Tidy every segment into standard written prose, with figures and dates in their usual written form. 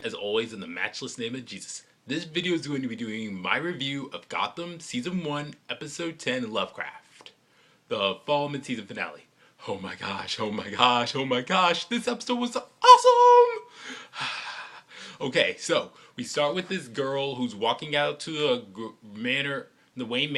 as always, in the matchless name of Jesus. This video is going to be doing my review of Gotham Season 1, Episode 10, Lovecraft. The fall mid-season finale. Oh my gosh, oh my gosh, oh my gosh, this episode was awesome! Okay, so we start with this girl who's walking out to the Wayne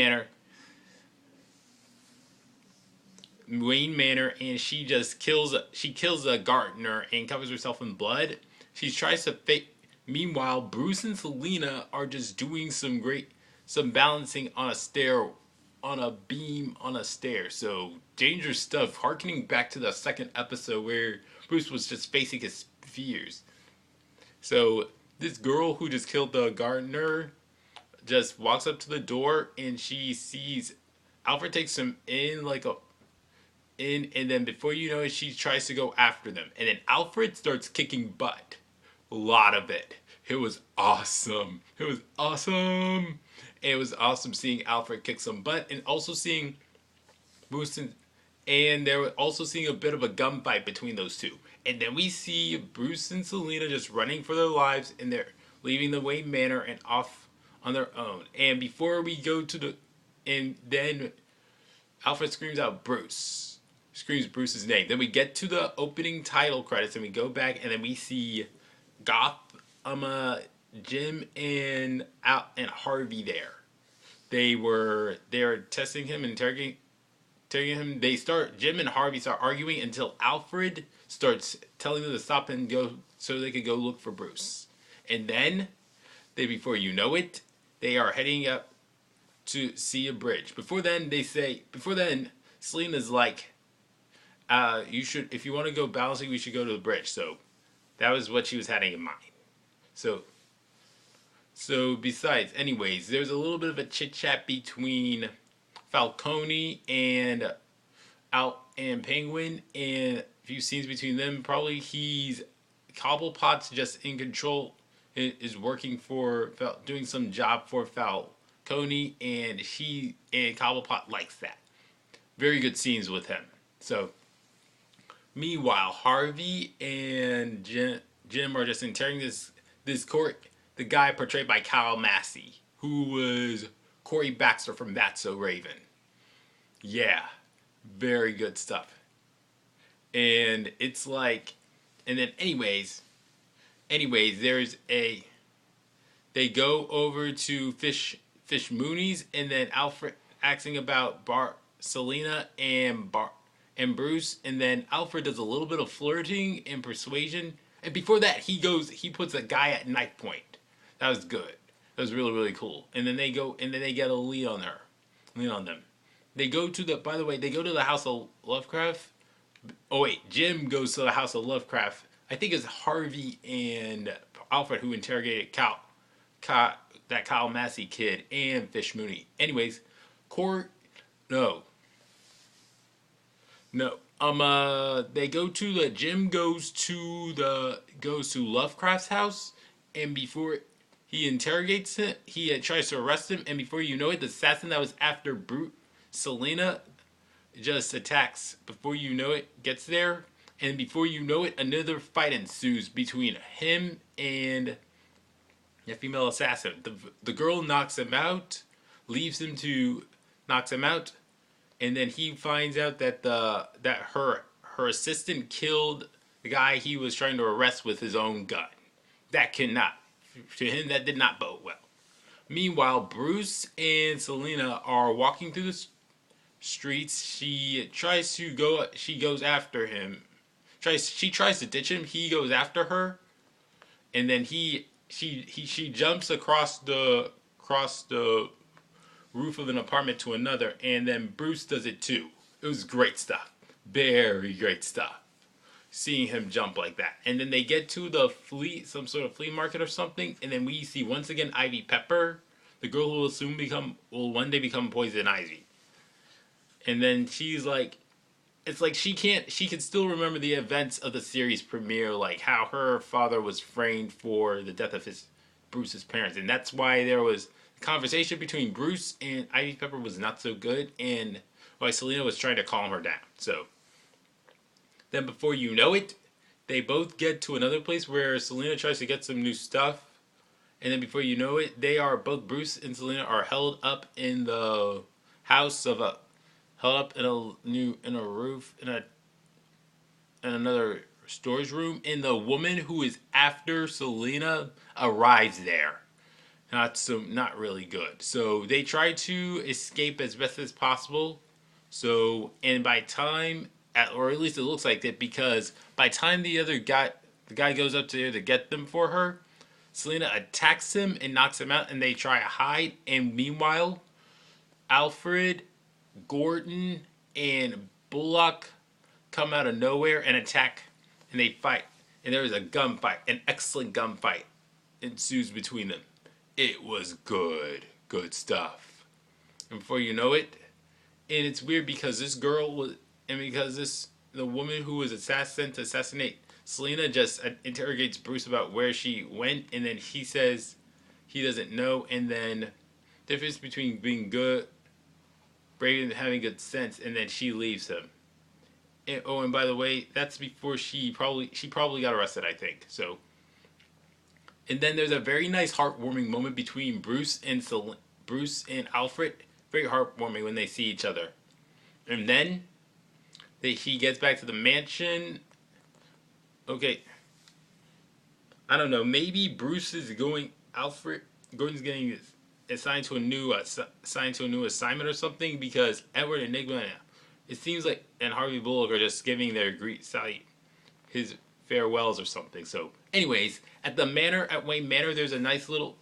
Manor, and she kills a gardener and covers herself in blood. She tries to fake. Meanwhile, Bruce and Selena are just doing some balancing on a stair, on a beam on a stair. So dangerous stuff, harkening back to the second episode where Bruce was just facing his fears. So this girl who just killed the gardener just walks up to the door, and she sees Alfred takes him in and then before you know it, she tries to go after them. And then Alfred starts kicking butt. A lot of it. It was awesome. It was awesome. It was awesome seeing Alfred kick some butt, and also seeing Bruce and they were also seeing a bit of a gunfight between those two. And then we see Bruce and Selena just running for their lives, and they're leaving the Wayne Manor and off on their own. And before we go to and then Alfred screams Bruce's name. Then we get to the opening title credits, and we go back, and then we see Jim and Harvey there. They're testing him and interrogating him. Jim and Harvey start arguing until Alfred starts telling them to stop and go so they could go look for Bruce. And then before you know it, they are heading up to see a bridge. Before then, Selena's like, if you want to go balancing, we should go to the bridge. So that was what she was having in mind. So besides, anyways, there's a little bit of a chit chat between Falcone and Penguin, and a few scenes between them. Probably Cobblepot's just in control, is working doing some job for Falcone, and Cobblepot likes that. Very good scenes with him. So meanwhile, Harvey and Jim are just interrogating the guy portrayed by Kyle Massey, who was Corey Baxter from That's So Raven. Yeah, very good stuff. And it's like, and then anyways, they go over to Fish Mooney's, and then Alfred asking about Selena and Bruce, and then Alfred does a little bit of flirting and persuasion. And before that, he puts a guy at knife point. That was good. That was really, really cool. And then they get a lead on them. They go to the house of Lovecraft. Oh wait, Jim goes to the house of Lovecraft. I think it's Harvey and Alfred who interrogated that Kyle Massey kid and Fish Mooney. Anyways, Jim goes to Lovecraft's house, and before he interrogates him, he tries to arrest him, and before you know it, the assassin that was after Selena just attacks. Before you know it, gets there, and before you know it, another fight ensues between him and the female assassin. The girl knocks him out, knocks him out, and then he finds out that her assistant killed the guy he was trying to arrest with his own gun. That did not bode well. Meanwhile, Bruce and Selena are walking through the streets. She goes after him. She tries to ditch him. He goes after her, and then she jumps across the roof of an apartment to another, and then Bruce does it too. It was great stuff. Very great stuff. Seeing him jump like that. And then they get to some sort of flea market or something, and then we see once again Ivy Pepper, the girl who will one day become Poison Ivy. And then she's like, it's like she can still remember the events of the series premiere, like how her father was framed for the death of Bruce's parents, and that's why there was conversation between Bruce and Ivy Pepper was not so good, and why Selena was trying to calm her down. So then before you know it, they both get to another place where Selena tries to get some new stuff, and then before you know it, they are both Bruce and Selena are held up in the house of a held up in a roof in another storage room, and the woman who is after Selena arrives there. Not really good. So they try to escape as best as possible. So and by time or at least it looks like it because by time the guy goes up to there to get them for her, Selena attacks him and knocks him out, and they try to hide. And meanwhile, Alfred, Gordon, and Bullock come out of nowhere and attack, and they fight. And there is a gunfight, an excellent gunfight ensues between them. It was good stuff. And before you know it, and it's weird because this girl was, and because the woman who was sent to assassinate Selena just interrogates Bruce about where she went, and then he says he doesn't know, and then difference between being good, brave, and having good sense, and then she leaves him. And, oh, and by the way, that's before she probably got arrested, I think. So, and then there's a very nice heartwarming moment between Bruce and Alfred. Very heartwarming when they see each other, and then he gets back to the mansion. Okay, I don't know. Maybe Bruce is going. Gordon's getting assigned to a new assignment or something because Edward Enigma. It seems like and Harvey Bullock are just giving their his farewells or something. So, anyways, at Wayne Manor, there's a nice little.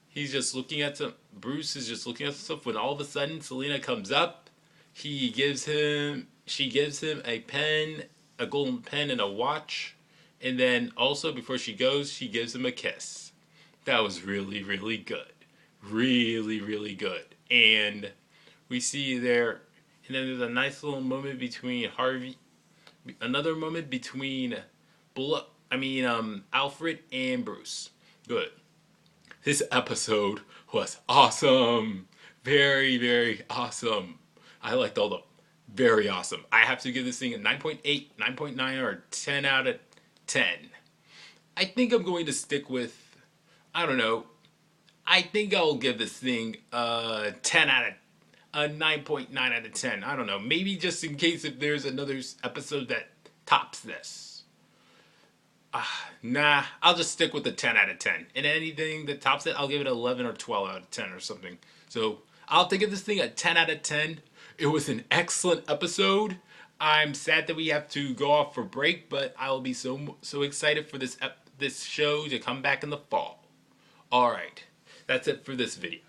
He's just looking at some. Bruce is just looking at stuff when all of a sudden Selena comes up. She gives him a pen, a golden pen, and a watch, and then also before she goes, she gives him a kiss. That was really, really good, really, really good. And we see there, and then there's a nice little moment between another moment between Alfred and Bruce. Good. This episode was awesome. Very, very awesome. I liked all the very awesome. I have to give this thing a 9.8, 9.9, or 10 out of 10. I think I'm going to stick with, I don't know, I think I'll give this thing a 9.9 out of 10. I don't know. Maybe just in case if there's another episode that tops this. Nah, I'll just stick with the 10 out of 10. And anything that tops it, I'll give it 11 or 12 out of 10 or something. So I'll give this thing a 10 out of 10. It was an excellent episode. I'm sad that we have to go off for break, but I will be so excited for this show to come back in the fall. All right, that's it for this video.